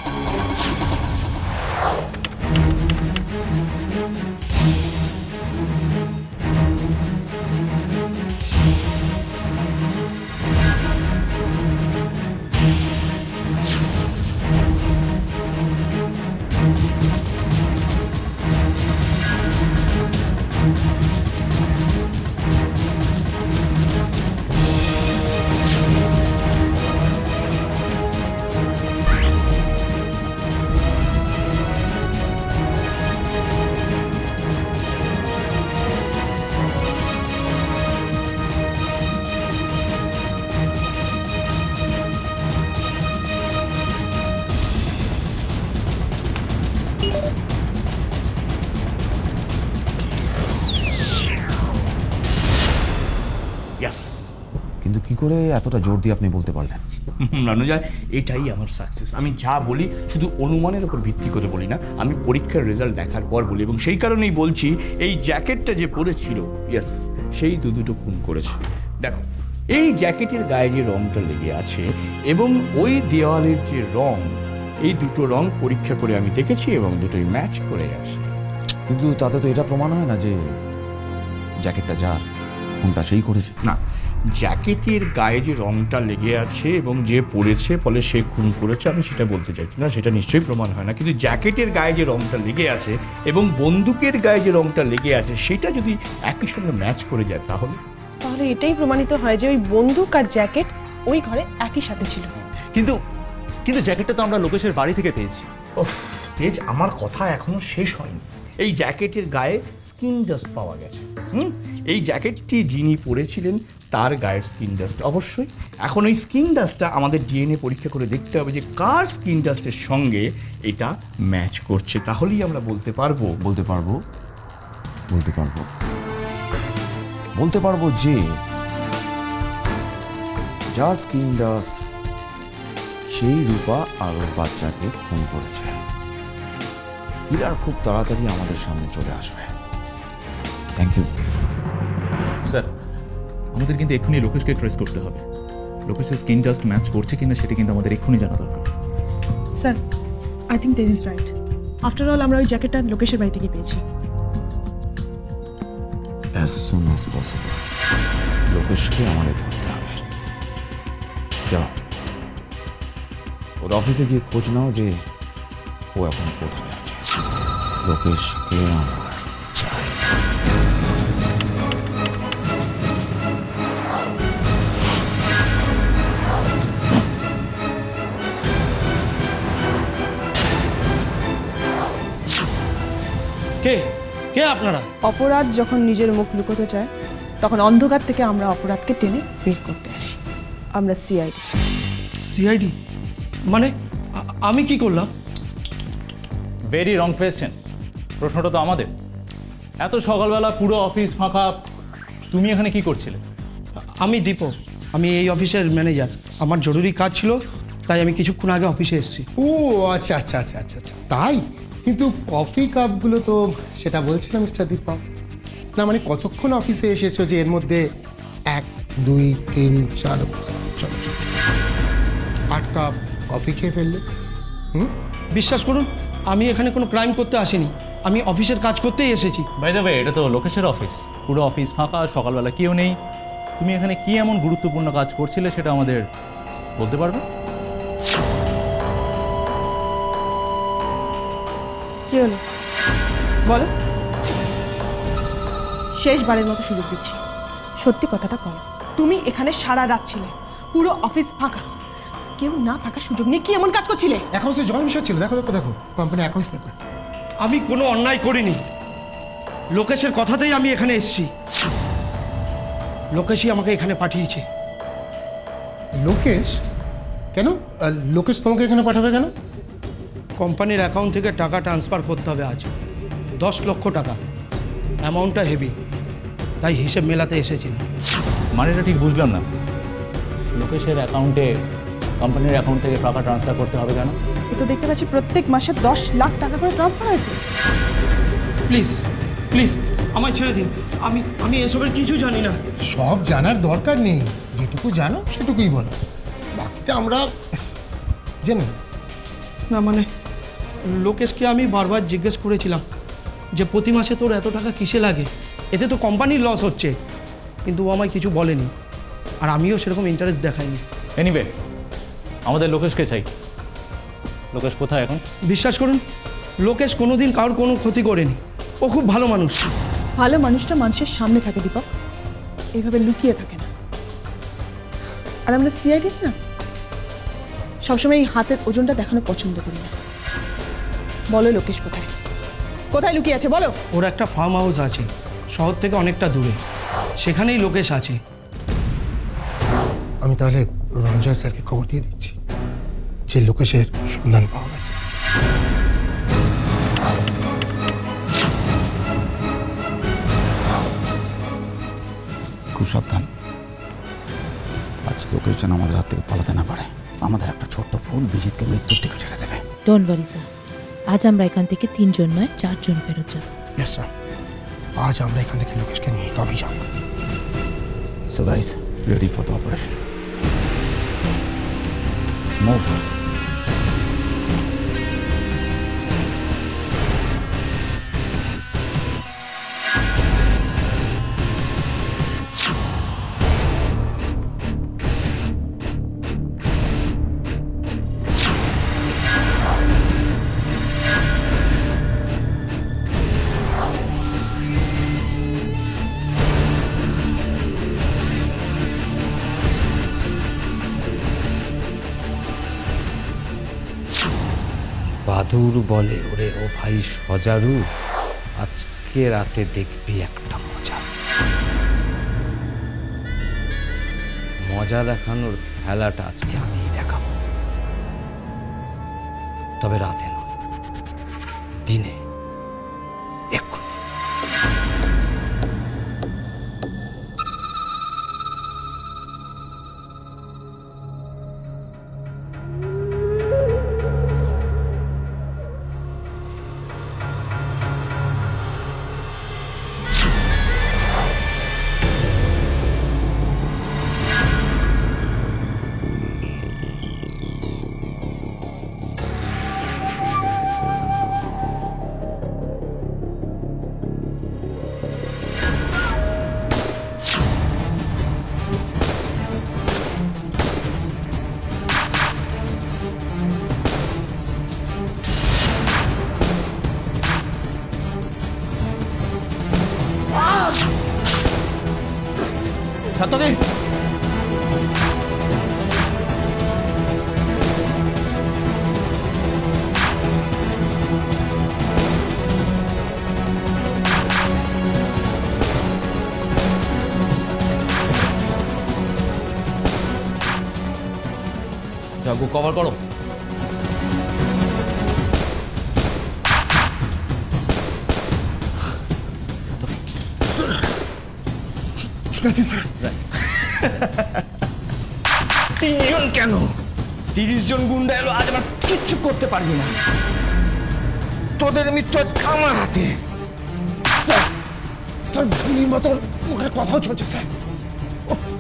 কিন্তু কি করে এতটা জোর দিয়ে আপনি বলতে পারলেন? রানুজা, এটাই আমার সাকসেস। আমি যা বলি শুধু অনুমানের উপর ভিত্তি করে বলি না, আমি পরীক্ষার রেজাল্ট দেখার পর বলি। এবং সেই কারণেই বলছি, এই জ্যাকেটটা যে পরেছিল, ইয়েস, সেই দুটো খুন করেছে। দেখো, এই জ্যাকেটের গায়ে যে রংটা লেগে আছে এবং ওই দেওয়ালের যে রং, এই দুটো রং পরীক্ষা করে আমি দেখেছি এবং দুটোই ম্যাচ করে গেছে। কিন্তু তাতে তো এটা প্রমাণ হয় না যে জ্যাকেটটা যার, খুনটা সেই করেছে। না, জ্যাকেটের গায়ে যে রংটা লেগে আছে এবং যে পড়েছে ফলে সে খুন করেছে, আমি সেটা বলতে চাইছি না, সেটা নিশ্চয়ই প্রমাণ হয় না। কিন্তু জ্যাকেটের গায়ে যে রংটা লেগে আছে এবং বন্দুকের গায়ে যে রংটা লেগে আছে, সেটা যদি একই সঙ্গে ম্যাচ করে যায় তাহলে এটাই প্রমাণিত হয় যে ওই বন্দুক আর জ্যাকেট ওই ঘরে একই সাথে ছিল। কিন্তু জ্যাকেটটা তো আমরা লোকেশের বাড়ি থেকে পেয়েছি। ওফ তেজ, আমার কথা এখনো শেষ হয়নি। এই জ্যাকেটের গায়ে স্কিন ডাস্ট পাওয়া গেছে। এই জ্যাকেটটি যিনি পরেছিলেন তার গায়ের স্কিন ডাস্ট অবশ্যই। এখন ওই স্কিন ডাস্টটা আমাদের ডিএনএ পরীক্ষা করে দেখতে হবে যে কার স্কিন ডাস্টের সঙ্গে এটা ম্যাচ করছে, তাহলেই আমরা বলতে পারবো যে যা স্কিন ডাস্ট, সেই রূপা আর ওর বাচ্চাকে খুন করেছে। কিলার খুব তাড়াতাড়ি আমাদের সামনে চলে আসবে। Thank you sir. আমাদের কিন্তু এক্ষুনি লোকেশকে ট্রেস করতে হবে। লোকেশের স্কিন ডাস্ট ম্যাচ করছে কিনা সেটা কিন্তু আমাদের এক্ষুনি জানা দরকার। Sir, I think that is right. After all আমরা ওই জ্যাকেটটা লোকেশের বাড়ি থেকে পেয়েছি। অ্যাজ সুন অ্যাজ পসিবল লোকেশকে আমাদের ধরতে হবে। যাও, ওর অফিসে গিয়ে খোঁজ নাও যে ও এখন কোথায় আছে। লোকেশকে আমার চাই। কে আপনারা? অপরাধ যখন নিজের মুখ লুকোতে চায় তখন অন্ধকার থেকে আমরা অপরাধকে টেনে বের করতে আসি। আমরা সিআইডি। মানে আমি কি করলাম? Very wrong question. প্রশ্নটা তো আমাদের। এত সকালবেলা পুরো অফিস ফাঁকা, তুমি এখানে কি করছিলে? আমি দীপক, আমি এই অফিসের ম্যানেজার। আমার জরুরি কাজ ছিল, তাই আমি কিছুক্ষণ আগে অফিসে এসেছি। ও আচ্ছা আচ্ছা আচ্ছা আচ্ছা আচ্ছা, তাই? কিন্তু কফি কাপগুলো তো সেটা বলছিলাম মিস্টার দীপক। না মানে কতক্ষণ অফিসে এসেছো যে এর মধ্যে 1 2 3 4 5 6 8 কাপ কফি খেয়ে ফেললে? বিশ্বাস করুন, আমি এখানে কোনো ক্রাইম করতে আসিনি, আমি অফিসের কাজ করতেই এসেছি। বাই দ্য ওয়ে, এটা তো লোকেশের অফিস, পুরো অফিস ফাঁকা, সকালবেলা কেউ নেই। তুমি এখানে কি এমন গুরুত্বপূর্ণ কাজ করছিলে সেটা আমাদের বলতে পারবে? কি হলো বলো, শেষবারের মতো সুযোগ দিচ্ছি, সত্যি কথাটা বলো। তুমি এখানে সারা রাত ছিলে, পুরো অফিস ফাঁকা, কেউ না থাকার সুযোগ নিয়ে কি এমন কাজ করছিলে? অ্যাকাউন্টসে জল মিশা ছিল, দেখো দেখো দেখো, কোম্পানি অ্যাকাউন্টস পেপার। আমি কোনো অন্যায় করিনি, লোকেশের কথাতেই আমি এখানে এসেছি। লোকেশই আমাকে এখানে পাঠিয়েছে। লোকেশ? কেন লোকেশ তোমাকে এখানে পাঠাবে কেন? কোম্পানির অ্যাকাউন্ট থেকে টাকা ট্রান্সফার করতে হবে আজ, 10 লক্ষ টাকা। অ্যামাউন্টটা হেভি, তাই হিসেব মেলাতে এসেছিলাম। মানে এটা ঠিক বুঝলাম না। লোকেশের অ্যাকাউন্টে কোম্পানির অ্যাকাউন্ট থেকে টাকা ট্রান্সফার করতে হবে কেন? এ তো দেখতে পাচ্ছি প্রত্যেক মাসে 10 লাখ টাকা করে ট্রান্সফার হয়েছে। প্লিজ প্লিজ আমায় ছেড়ে দিন, আমি এসবের কিছু জানি না। সব জানার দরকার নেই, যেটুকু জানো সেটুকুই বলো, বাকিটা আমরা জানি না। মানে লোকেশকে আমি বারবার জিজ্ঞেস করেছিলাম যে প্রতি মাসে তোর এত টাকা কিসে লাগে, এতে তো কোম্পানির লস হচ্ছে, কিন্তু ও আমায় কিছু বলেনি, আর আমিও সেরকম ইন্টারেস্ট দেখাইনি। এনিওয়ে, আমাদের লোকেশকে চাই। লোকেশ কোথায় এখন? বিশ্বাস করুন, লোকেশ কোনোদিন কারোর কোনো ক্ষতি করেনি, ও খুব ভালো মানুষ। ভালো মানুষটা মানুষের সামনে থাকে দীপক, এইভাবে লুকিয়ে থাকে না। আর আমরা সিআইডি না, সবসময় এই হাতের ওজনটা দেখানো পছন্দ করি না। বলো লোকেশ কোথায়, কোথায় লুকিয়ে আছে বলো। ওর একটা ফার্ম হাউস আছে শহর থেকে অনেকটা দূরে, সেখানেই লোকেশ আছে। আমি তাহলে রণজয় স্যারকে খবর দিয়ে দিচ্ছি যে লোকেশের সন্ধান পাওয়া গেছে। খুব সাবধান, আজ লোকেশ যেন আমাদের হাত থেকে পালাতে না পারে। আমাদের একটা ছোট্ট ভুল বিজিতকে মৃত্যুর দিকে ছেড়ে দেবে। ডোন্ট ওয়ারি স্যার, আজ আমরা এখান থেকে 3 জন নয় 4 জন ফেরত যাব। ইয়েস স্যার, আজ আমরা এখান থেকে লোকেশকে নিয়ে তবেই যাব। So guys, ready for the operation. Move. বাদুর বলে ওরে ও ভাই সজারু, আজকে রাতে দেখবি একটা মজা। মজা দেখানোর খেলাটা আজকে আমি দেখাবো, তবে রাতে নয়, দিনে, এক্ষুনি। ছাত্রদের কভার করো। ঠিক আছে স্যার। 3 জন কেন? 30 জন গুন্ডা এলো, আজ আমার কিচ্ছু করতে পারবি না। তোদের মৃত্যু আমার হাতে। স্যার স্যার গুলির মতো মুখের কথাও চলছে স্যার,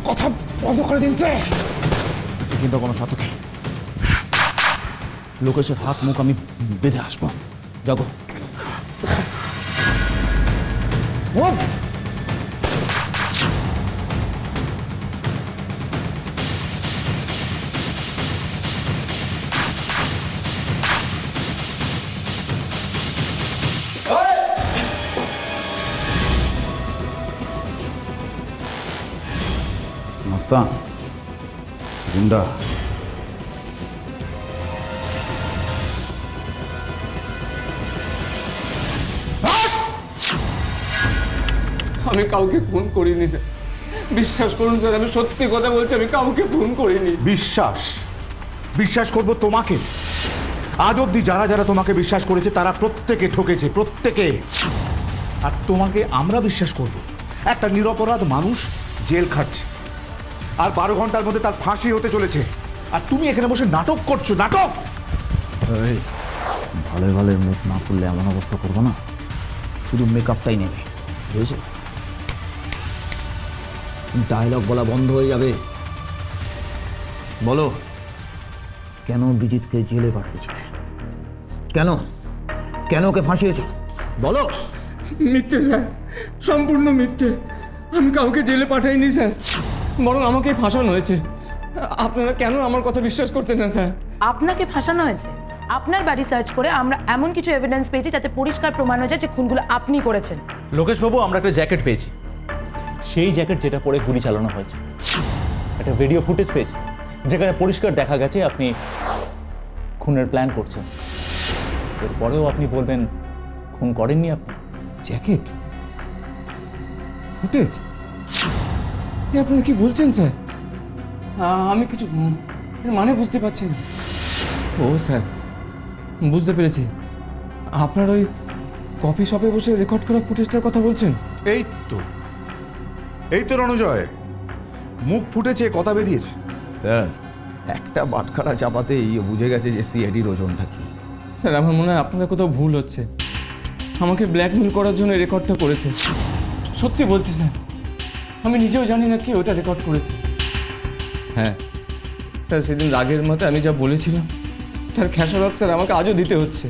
কথা বন্ধ করে দিন স্যার। কিন্তু কোনো সাথে নেই, লোকেশের হাত মুখ আমি বেঁধে আসবো। যাবো মস্তান গুন্ডা, আমি কাউকে ফোন করিনি স্যার, বিশ্বাস করুন স্যার, আমি সত্যি কথা বলছি, আমি কাউকে ফোন করিনি। বিশ্বাস বিশ্বাস করব তোমাকে? আজ অব্দি যারা যারা তোমাকে বিশ্বাস করেছে তারা প্রত্যেকে ঠকেছে, প্রত্যেকে। আর তোমাকে আমরা বিশ্বাস করব? একটা নিরপরাধ মানুষ জেল খাটছে, আর 12 ঘন্টার মধ্যে তার ফাঁসি হতে চলেছে, আর তুমি এখানে বসে নাটক করছো, নাটক। ভালো ভালো মুখ না করলে এমন অবস্থা করবো না, শুধু মেকআপটাই নেবে, বুঝেছো? ডায়লগ বলা বন্ধ হয়ে যাবে। বলো কেন বিজিতকে জেলে পাঠিয়েছিলে? কেন কেন ওকে ফাঁসিয়েছ? বলো। মিথ্যে স্যার, সম্পূর্ণ মিথ্যে। আমি কাউকে জেলে পাঠাইনি স্যার, বরং আমাকে ফাঁসানো হয়েছে। আপনারা কেন আমার কথা বিশ্বাস করছেন না স্যার? আপনাকে ফাঁসানো হয়েছে? আপনার বাড়ি সার্চ করে আমরা এমন কিছু এভিডেন্স পেয়েছি যাতে পরিষ্কার প্রমাণ হয়ে যায় যে খুনগুলো আপনি করেছেন। লোকেশবাবু, আমরা একটা জ্যাকেট পেয়েছি, সেই জ্যাকেট যেটা পরে গুলি চালানো হয়েছে। একটা ভিডিও ফুটেজ পেয়েছি যেখানে পরিষ্কার দেখা গেছে আপনি খুনের প্ল্যান করছেন। এরপরেও আপনি বলবেন খুন করেননি আপনি। Jacket footage? আপনি কি বলছেন স্যার? আমি কিছু মানে বুঝতে পারছি না। ও স্যার, বুঝতে পেরেছি, আপনার ওই কফি শপে বসে রেকর্ড করা ফুটেজটার কথা বলছেন। এই তো রণজয়, মুখ ফুটেছে, কথা বেরিয়েছে। স্যার একটা বাটখারা চাপাতেই বুঝে গেছে যে সিআইডির ওজনটা কি। স্যার আমার মনে হয় আপনাদের কোথাও ভুল হচ্ছে, আমাকে ব্ল্যাকমেল করার জন্য রেকর্ডটা করেছে। সত্যি বলছি স্যার, আমি নিজেও জানি না কে ওটা রেকর্ড করেছে। হ্যাঁ স্যার, সেদিন রাগের মাথায় আমি যা বলেছিলাম তার খেসারত স্যার আমাকে আজও দিতে হচ্ছে।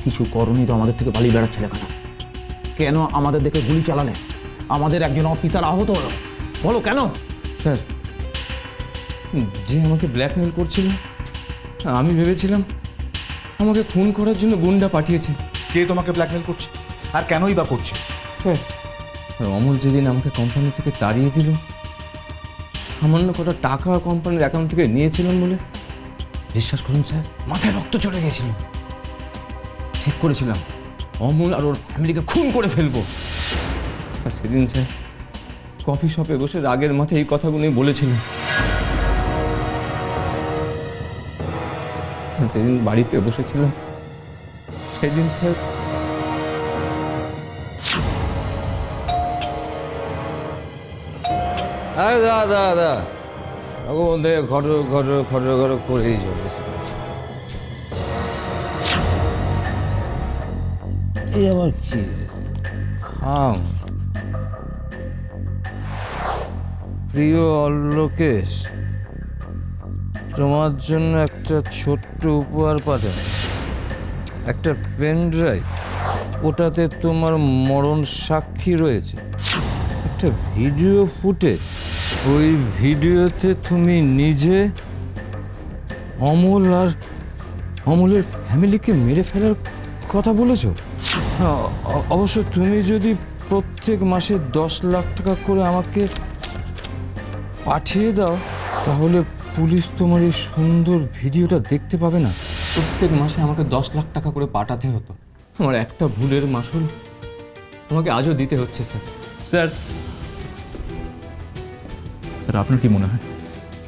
কিছু করনি তো আমাদের থেকে পালিয়ে বেড়াচ্ছিলে কেন? কেন আমাদের দেখে গুলি চালালে? আমাদের একজন অফিসার আহত হলো, বলো কেন? স্যার, যে আমাকে ব্ল্যাকমেল করছিল আমি ভেবেছিলাম আমাকে খুন করার জন্য গুন্ডা পাঠিয়েছে। কে তোমাকে ব্ল্যাকমেল করছে আর কেনই বা করছে? স্যার, অমল যেদিন আমাকে কোম্পানি থেকে তাড়িয়ে দিল, সামান্য কটা টাকা কোম্পানির অ্যাকাউন্ট থেকে নিয়েছিলাম বলে, বিশ্বাস করুন স্যার, মাথায় রক্ত চলে গেছিল। ঠিক করেছিলাম অমল আর ওর ফ্যামিলিকে খুন করে ফেলবো। আর সেদিন স্যার কফি শপে বসে রাগের মাথায় এই কথাগুলো বলেছিলাম। যেদিন বাড়িতে বসেছিলাম সেদিন স্যার দাদা মধ্যে ঘটর ঘটর ঘটর ঘটর করেই চলেছে। এই আবার কি খাম? প্রিয় অল্লোকেশ, তোমার জন্য একটা ছোট্ট উপহার পাঠান, একটা পেন ড্রাইভ, ওটাতে তোমার মরণ সাক্ষী রয়েছে, একটা ভিডিও ফুটেজ, ওই ভিডিওতে তুমি নিজে অমল আর অমলের ফ্যামিলিকে মেরে ফেলার কথা বলেছ। অবশ্য তুমি যদি প্রত্যেক মাসে 10 লাখ টাকা করে আমাকে পাঠিয়ে দাও তাহলে পুলিশ তোমার এই সুন্দর ভিডিওটা দেখতে পাবে না। প্রত্যেক মাসে আমাকে 10 লাখ টাকা করে পাঠাতে হতো, আমার একটা ভুলের মাসুল আমাকে আজও দিতে হচ্ছে স্যার। স্যার স্যার আপনার কি মনে হয়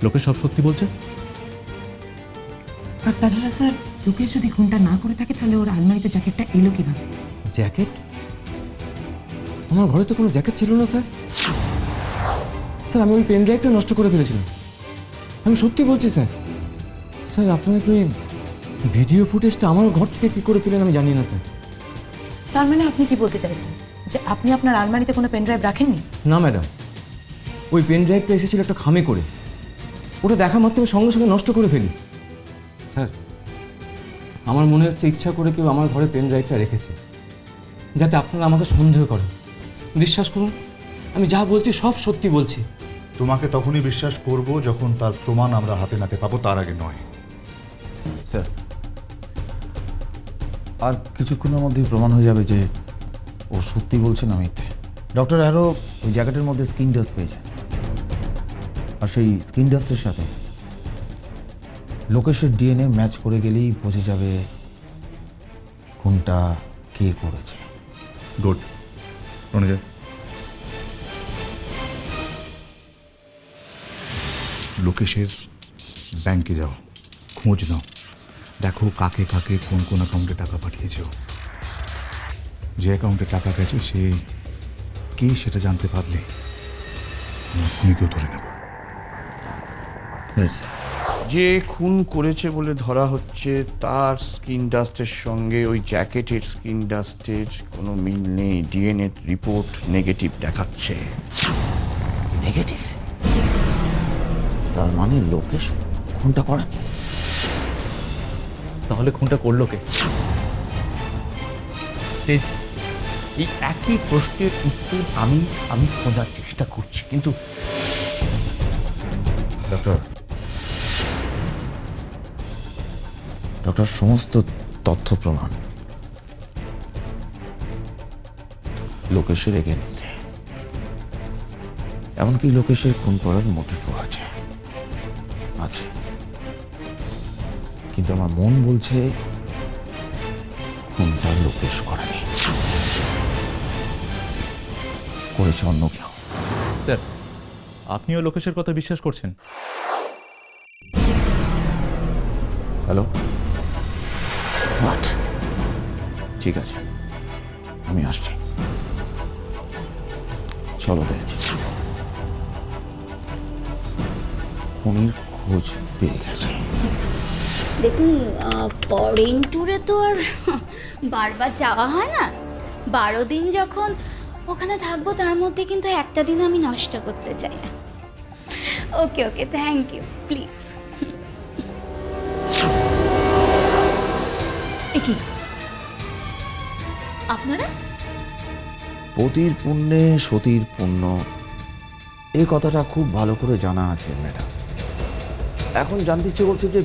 লোকেশ সব সত্যি বলছে? আর তাছাড়া স্যার, লোকেশ যদি খুনটা না করে থাকে তাহলে ওর আলমারিতে জ্যাকেটটা এলো কিভাবে? জ্যাকেট? আমার ঘরে তো কোনো জ্যাকেট ছিল না স্যার। স্যার আমি ওই পেন ড্রাইভটা নষ্ট করে ফেলেছিলাম, আমি সত্যি বলছি স্যার। স্যার আপনারা কি ওই ভিডিও ফুটেজটা আমার ঘর থেকে কী করে পেলেন আমি জানি না স্যার। তার মানে আপনি কি বলতে চাইছেন যে আপনি আপনার আলমারিতে কোনো পেন ড্রাইভ রাখেননি? না ম্যাডাম, ওই পেন ড্রাইভটা এসেছিল একটা খামে করে, ওটা দেখা মাত্র সঙ্গে সঙ্গে নষ্ট করে ফেলি। স্যার আমার মনে হচ্ছে ইচ্ছা করে কেউ আমার ঘরে পেন ড্রাইভটা রেখেছে যাতে আপনারা আমাকে সন্দেহ করেন। বিশ্বাস করুন আমি যা বলছি সব সত্যি বলছি। তোমাকে তখনই বিশ্বাস করব যখন তার প্রমাণ আমরা হাতে নাতে পাবো, তার আগে নয়। স্যার আর কিছুক্ষণের মধ্যেই প্রমাণ হয়ে যাবে যে ও সত্যি বলছে না মিথ্যে। ডক্টর অ্যারো ওই জ্যাকেটের মধ্যে স্কিন ডাস্ট পেয়েছে, আর সেই স্কিন ডাস্টের সাথে লোকেশের ডিএনএ ম্যাচ করে গেলেই বোঝা যাবে কোনটা কে করেছে। গুড, অনুজয় লোকেশের ব্যাংকে যাও, খোঁজ নাও, দেখো কাকে কাকে কোন কোন অ্যাকাউন্টে টাকা পাঠিয়েছে। যে অ্যাকাউন্টে টাকা গেছে সে কে সেটা জানতে পারলে খুনিকেও ধরে নেব। যে খুন করেছে বলে ধরা হচ্ছে তার স্কিন ডাস্টের সঙ্গে ওই জ্যাকেটের স্কিন ডাস্টের কোনো মিল নেই। ডিএনএ রিপোর্ট নেগেটিভ দেখাচ্ছে। নেগেটিভ? তার মানে লোকেশ খুনটা করেনি। তাহলে খুনটা করলো কে? এই একই প্রশ্নের উত্তর আমি খোঁজার চেষ্টা করছি, কিন্তু ডক্টর সমস্ত তথ্য প্রমাণ লোকেশের এগেনস্টে, এমনকি লোকেশের খুন করার মোটিভও আছে। কিন্তু আমার মন বলছে খুনটা লোকেশ করেনি, করেছে অন্য কেউ। স্যার আপনিও লোকেশের কথা বিশ্বাস করছেন? Hello, what? ঠিক আছে আমি আসছি, চলো দেখছি। খুনির খোঁজ পেয়ে গেছে। দেখুন ফরেন ট্যুরে তো আর বারবার যাওয়া হয় না। 12 দিন যখন ওখানে থাকবো তার মধ্যে কিন্তু একটা দিন আমি নষ্ট করতে চাই না। ওকে ওকে, থ্যাংক ইউ, প্লিজ। কি আপনারা? পতির পুণ্যে সতীর পুণ্য, এই কথাটা খুব ভালো করে জানা আছে ম্যাডাম। এখন জানতে ইচ্ছে করছে যে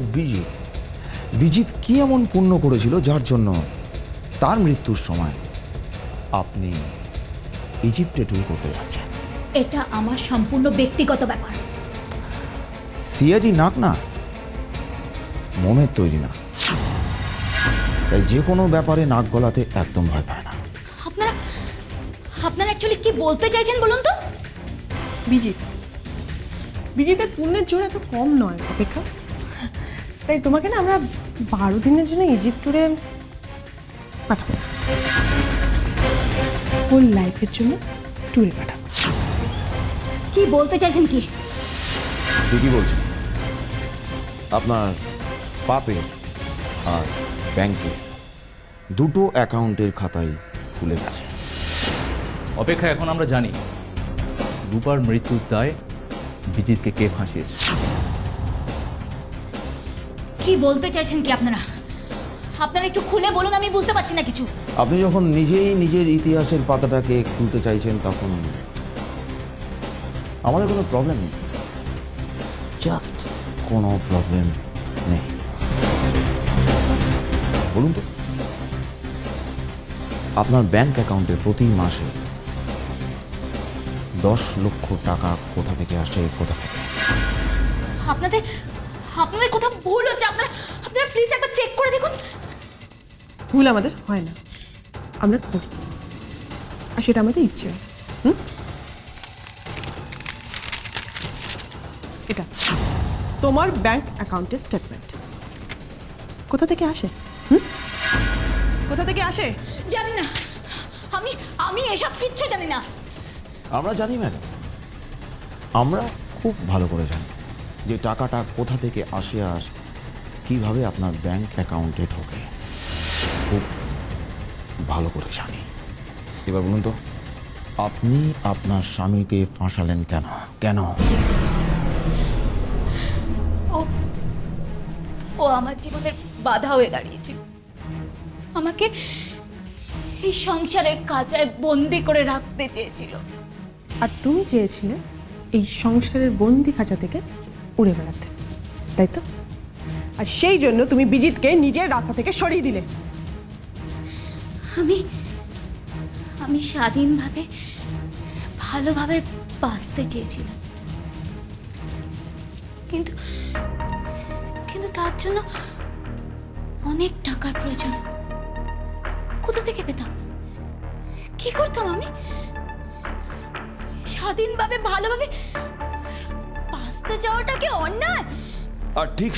বিজিত কি এমন পুণ্য করেছিল যার জন্য তার মৃত্যুর সময় আপনি ইজিপ্টে ট্যুর করতে যাচ্ছেন। এটা আমার সম্পূর্ণ ব্যক্তিগত ব্যাপার। সিআইডি নাক না মোমের তৈরি না, তাই যে কোনো ব্যাপারে নাক গলাতে একদম ভয় পায় না। আপনারা অ্যাকচুয়ালি কি বলতে চাইছেন বলুন তো? বিজিতের পুণ্যের জোর এত কম নয় অপেক্ষা। তাই তোমাকে না আমরা 12 দিনের জন্য ইজিপ্ট ট্যুরে পাঠাবো, হোল লাইফের জন্য ট্যুরে পাঠাবো। কি বলতে চাইছেন কি? ঠিকই বলছেন, আপনার পাপে আর ব্যাংকে দুটো অ্যাকাউন্টের খাতাই খুলে গেছে। অপেক্ষা এখন আমরা জানি রূপার মৃত্যুর দায় বিজিতকে কে ফাঁসিয়েছে। কি বলতে চাইছেন কি আপনারা? আপনারা একটু খুলে বলুন, আমি বুঝতে পারছি না কিছু। আপনি যখন নিজেই নিজের ইতিহাসের পাতাটাকে খুলতে চাইছেন তখন আমাদের কোনো প্রবলেম নেই, জাস্ট কোনো প্রবলেম নেই। বলুন তো, আপনার ব্যাংক অ্যাকাউন্টে প্রতি মাসে 10 লক্ষ টাকা কোথা থেকে আসে, কোথা থেকে? আপনাদের কোথাও ভুল হচ্ছে। আপনারা প্লিজ একবার চেক করে দেখুন। ভুল আমাদের হয় না, আমরা করি, আর সেটা আমাদের ইচ্ছে। এটা তোমার ব্যাংক অ্যাকাউন্টের স্টেটমেন্ট। কোথা থেকে আসে? কোথা থেকে আসে জানি না। আমি আমি এসব কিচ্ছু জানি না। আমরা জানি ম্যাডাম, আমরা খুব ভালো করে জানি যে টাকাটা কোথা থেকে আসে আর কিভাবে আপনার ব্যাংক অ্যাকাউন্টে ঢোকে, খুব ভালো করে জানি। এবার বলুন তো, আপনি আপনার স্বামীকে ফাঁসালেন কেন? কেন? ও আমার জীবনের বাধা হয়ে দাঁড়িয়েছিল। আমাকে এই সংসারের কাঁচায় বন্দি করে রাখতে চেয়েছিল। আর তুমি চেয়েছিলে এই সংসারের বন্দি খাঁচা থেকে উড়ে বেড়াতে, তাই তো? আর সেই জন্য তুমি বিজিতকে নিজের রাস্তা থেকে সরিয়ে দিলে। আমি স্বাধীনভাবে ভালোভাবে বাঁচতে চেয়েছিলাম, কিন্তু কিন্তু তার জন্য অনেক টাকার প্রয়োজন। কোথা থেকে পেতাম? কি করতাম আমি? স্বাধীনভাবে ভালোভাবে বাঁচতে যাওয়াটা কি অন্যায়? আর ঠিক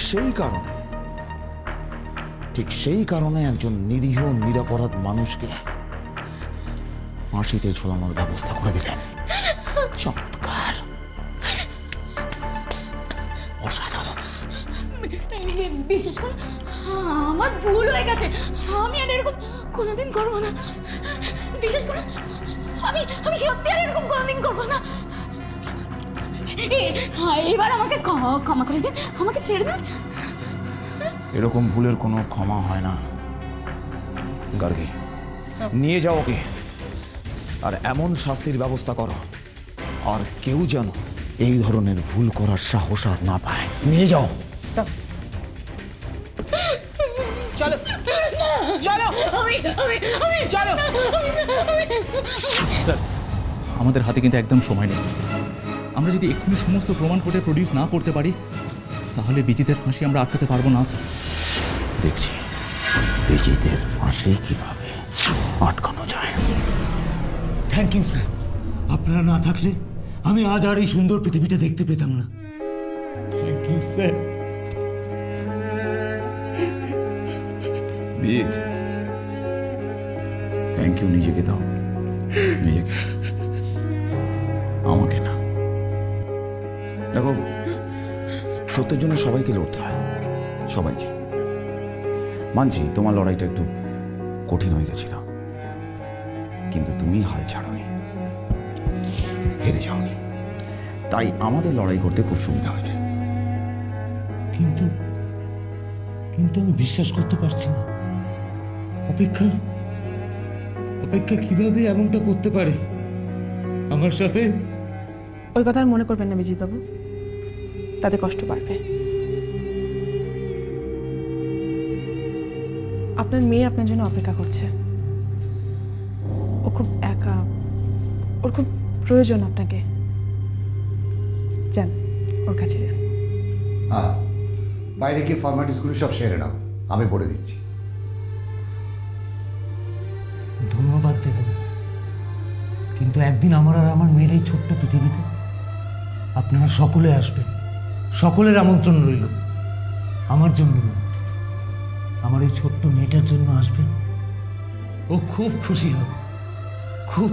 সেই কারণে একজন নিরীহ নিরপরাধ মানুষকে ফাঁসিতে ঝোলানোর ব্যবস্থা করে দিলেন। চমৎকার, অসাধারণ। বিশেষ করে আমার ভুল হয়ে গেছে। আমি আর এরকম কোনোদিন করবো না। বিশেষ করে আমি সত্যি আর এরকম কোনোদিন করবো না। এবার আমাকে ক্ষমা করে দিন, আমাকে ছেড়ে দিন। এরকম ভুলের কোনো ক্ষমা হয় না। গার্গী, নিয়ে যাও ওকে, আর এমন শাস্তির ব্যবস্থা করো আর কেউ যেন এই ধরনের ভুল করার সাহস আর না পায়। নিয়ে যাও। চলো চলো চলো। স্যার, আমাদের হাতে কিন্তু একদম সময় নেই। আমরা যদি এক্ষুনি সমস্ত প্রমাণ কোর্টে প্রডিউস না করতে পারি, তাহলে বিজিতের ফাঁসি আমরা আটকাতে পারবো না স্যার। দেখছি বিজিতের ফাঁসি কিভাবে আটকানো যায়। থ্যাংক ইউ স্যার, আপনারা না থাকলে আমি আজ আর এই সুন্দর পৃথিবীটা দেখতে পেতাম না। Thank you sir. Bijit, thank you. নিজেকে দাও, নিজেকে, আমাকে না। দেখো, সত্যের জন্য সবাইকে লড়তে হয়, সবাইকে। মানছি তোমার লড়াইটা একটু কঠিন হয়ে গেছিল, কিন্তু তুমি হাল ছাড়োনি, হেরে যাওনি, তাই আমাদের লড়াই করতে খুব সুবিধা হয়েছে। কিন্তু কিন্তু আমি বিশ্বাস করতে পারছি না। অপেক্ষা কিভাবে এমনটা করতে পারে আমার সাথে? ওই কথা আর মনে করবেন না বিজিত বাবু, তাতে কষ্ট বাড়বে। আপনার মেয়ে আপনার জন্য অপেক্ষা করছে। ও খুব একা, ওর খুব প্রয়োজন আপনাকে। যান, ওর কাছে যান। হ্যাঁ, বাইরে গিয়ে ফর্মালিটিসগুলো সব সেরে নাও, আমি বলে দিচ্ছি। ধন্যবাদ দেব না, কিন্তু একদিন আমার আর আমার মেয়ের এই ছোট্ট পৃথিবীতে আপনারা সকলে আসবেন। সকলের আমন্ত্রণ রইল। আমার জন্য না, আমার এই ছোট্ট মেয়েটার জন্য আসবেন। ও খুব খুশি হবে, খুব।